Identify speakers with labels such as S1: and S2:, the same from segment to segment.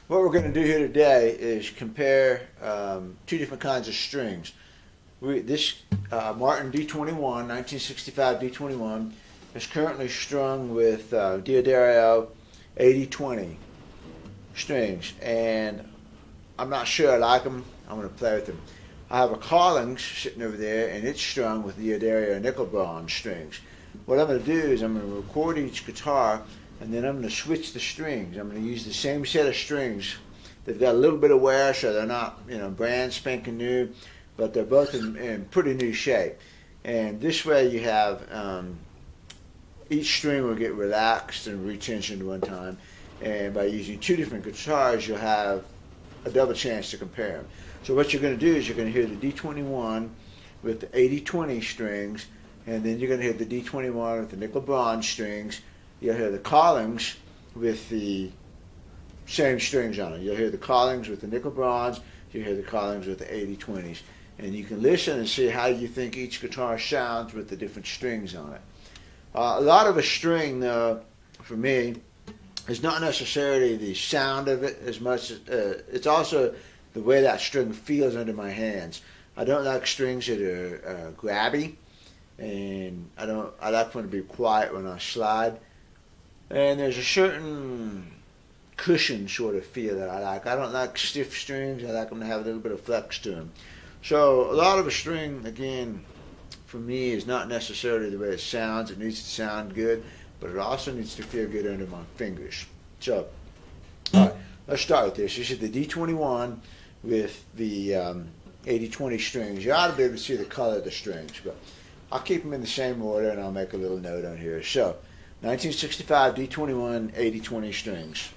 S1: What we're going to do here today is compare two different kinds of strings. This Martin D21, 1965 D21, is currently strung with Diodario 8020 strings, and I'm not sure I like them. I'm going to play with them. I have a Collings sitting over there, and it's strung with Diodario nickel bronze strings. What I'm going to do is I'm going to record each guitar, and then I'm going to switch the strings. I'm going to use the same set of strings. They've got a little bit of wear, so they're not, brand spanking new, but they're both in pretty new shape. And this way you have each string will get relaxed and retensioned one time. And by using two different guitars, you'll have a double chance to compare them. So what you're going to do is you're going to hear the D21 with the 8020 strings, and then you're going to hear the D21 with the nickel bronze strings. You'll hear the Collings with the same strings on it. You'll hear the Collings with the nickel bronze. You'll hear the Collings with the 8020s. And you can listen and see how you think each guitar sounds with the different strings on it. A lot of a string, for me, is not necessarily the sound of it as much as it's also the way that string feels under my hands. I don't like strings that are grabby, and I like them to be quiet when I slide. And there's a certain cushion sort of feel that I like. I don't like stiff strings. I like them to have a little bit of flex to them. So a lot of a string, again, for me, is not necessarily the way it sounds. It needs to sound good, but it also needs to feel good under my fingers. So, all right, let's start with this. This is the D21 with the 8020 strings. You ought to be able to see the color of the strings, but I'll keep them in the same order, and I'll make a little note on here. So, 1965 D21 8020 strings.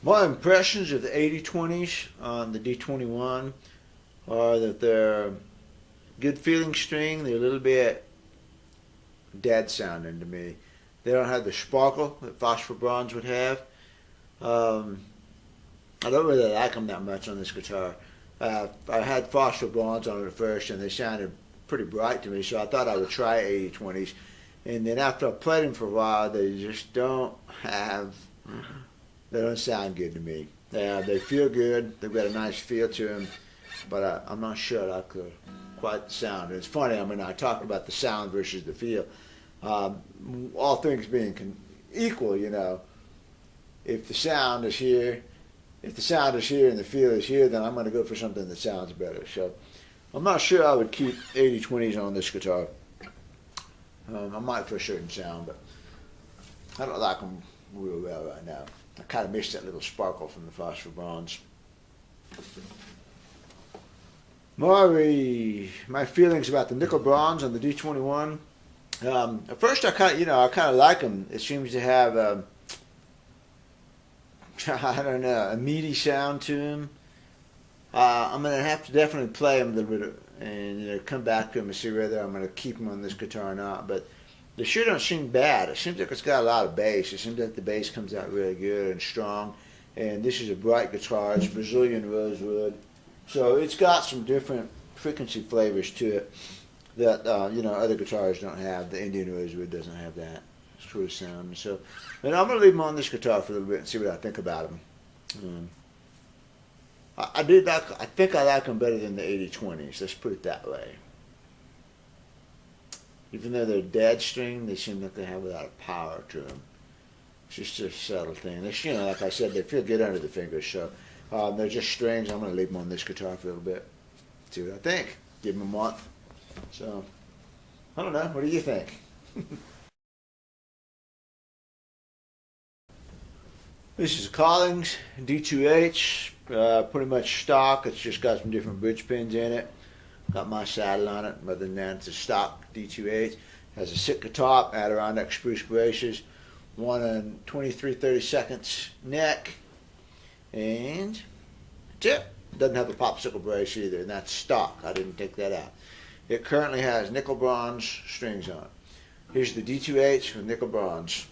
S1: My impressions of the 8020s on the D21 are that they're good feeling string. They're a little bit dead sounding to me. They don't have the sparkle that phosphor bronze would have. I don't really like them that much on this guitar. I had phosphor bronze on it at first, and they sounded pretty bright to me, so I thought I would try 8020s. And then after I played them for a while, they just don't have, they don't sound good to me. They feel good. They've got a nice feel to them, but I'm not sure I could quite the sound. It's funny, I mean, I talk about the sound versus the feel. All things being equal, you know, if the sound is here and the feel is here, then I'm going to go for something that sounds better. So I'm not sure I would keep 8020s on this guitar. I might for a certain sound, but I don't like them real well right now. I kind of miss that little sparkle from the phosphor bronze. My feelings about the nickel bronze on the D21. At first, I kind of like them. It seems to have I don't know, a meaty sound to them. I'm gonna have to definitely play them a little bit and come back to them and see whether I'm gonna keep them on this guitar or not. But they sure don't seem bad. It seems like it's got a lot of bass. It seems like the bass comes out really good and strong. And this is a bright guitar. It's Brazilian rosewood, so it's got some different frequency flavors to it that other guitars don't have. The Indian rosewood doesn't have that sort of sound. So, and I'm gonna leave them on this guitar for a little bit and see what I think about them. I think I like them better than the 8020s. Let's put it that way. Even though they're dead string, they seem like they have a lot of power to them. It's just a subtle thing. They, like I said, they feel good under the fingers. So they're just strings. I'm gonna leave them on this guitar for a little bit. See what I think. Give them a month. So I don't know. What do you think? This is a Collings D2H, pretty much stock. It's just got some different bridge pins in it. Got my saddle on it. Other than that, it's a stock D2H. Has a Sitka top, Adirondack spruce braces, 1 and 23/32 neck, and that's it. Doesn't have a popsicle brace either, and that's stock. I didn't take that out. It currently has nickel bronze strings on it. Here's the D2H with nickel bronze.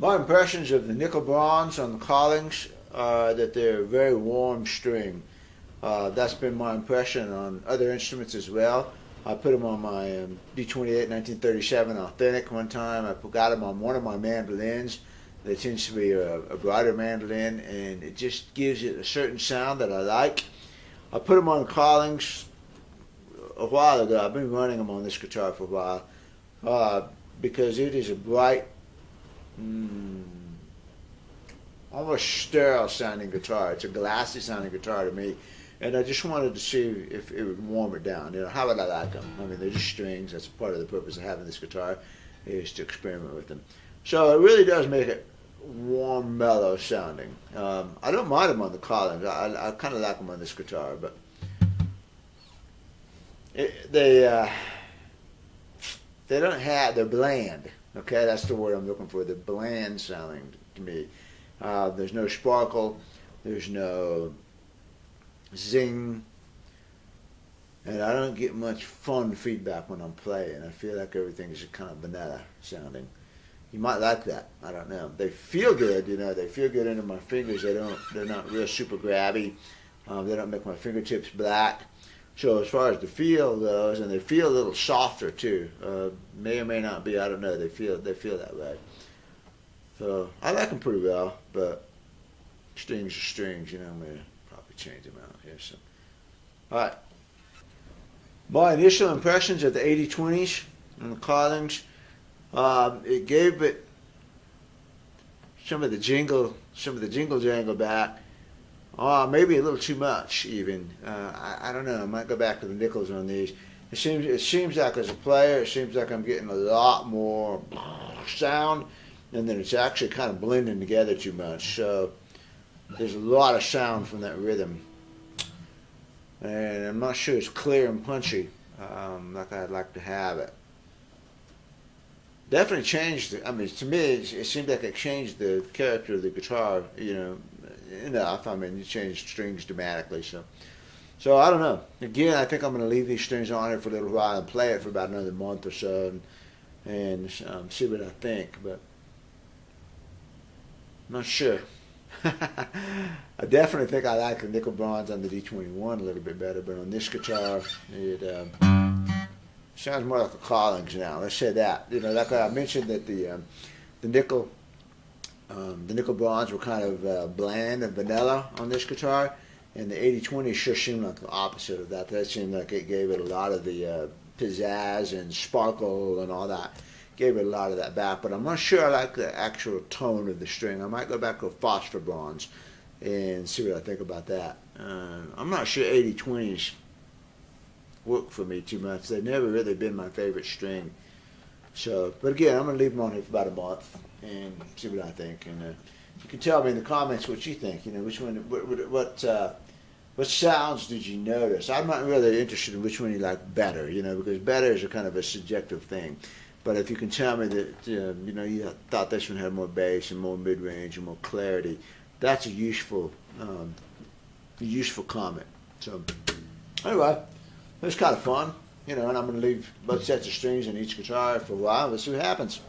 S1: My impressions of the nickel bronze on the Collings are that they're a very warm string. That's been my impression on other instruments as well. I put them on my D2H 1937 Authentic one time. I got them on one of my mandolins. That tends to be a brighter mandolin, and it just gives it a certain sound that I like. I put them on Collings a while ago. I've been running them on this guitar for a while because it is a bright, almost sterile sounding guitar. It's a glassy sounding guitar to me, and I just wanted to see if it would warm it down. How would I like them? I mean, they're just strings. That's part of the purpose of having this guitar, is to experiment with them. So it really does make it warm, mellow sounding. I don't mind them on the Collings. I kind of like them on this guitar, but they don't have, they're bland. Okay, that's the word I'm looking for. They're bland sounding to me. There's no sparkle, there's no zing, and I don't get much fun feedback when I'm playing. I feel like everything's kind of vanilla sounding. You might like that. I don't know. They feel good, They feel good under my fingers. They're not real super grabby. They don't make my fingertips black. So as far as the feel goes, and they feel a little softer too. May or may not be. I don't know. They feel that way. So I like them pretty well, but strings are strings. I'm gonna probably change them out here. So, all right. My initial impressions of the 8020s and the Collings. It gave it some of the jingle jangle back. Maybe a little too much even. I don't know. I might go back to the nickels on these. It seems like as a player, it seems like I'm getting a lot more sound, and then it's actually kind of blending together too much. So there's a lot of sound from that rhythm, and I'm not sure it's clear and punchy like I'd like to have it. Definitely changed. I mean, to me, it seemed like it changed the character of the guitar. Enough. I mean, you changed strings dramatically. So I don't know. Again, I think I'm going to leave these strings on it for a little while and play it for about another month or so, and see what I think. But I'm not sure. I definitely think I like the nickel bronze on the D21 a little bit better, but on this guitar, it sounds more like a Collings now. Let's say that. Like I mentioned that the nickel bronze were kind of bland and vanilla on this guitar, and the 8020 sure seemed like the opposite of that. That seemed like it gave it a lot of the pizzazz and sparkle and all that. Gave it a lot of that back, but I'm not sure I like the actual tone of the string. I might go back to a phosphor bronze and see what I think about that. I'm not sure 8020s work for me too much. They've never really been my favorite string. So, but again, I'm going to leave them on here for about a month and see what I think. And you can tell me in the comments what you think. Which one, what sounds did you notice? I'm not really interested in which one you like better, because better is a kind of a subjective thing. But if you can tell me that, you thought this one had more bass and more mid-range and more clarity, that's a useful comment. So, anyway. It was kind of fun, and I'm going to leave both sets of strings in each guitar for a while. Let's see what happens.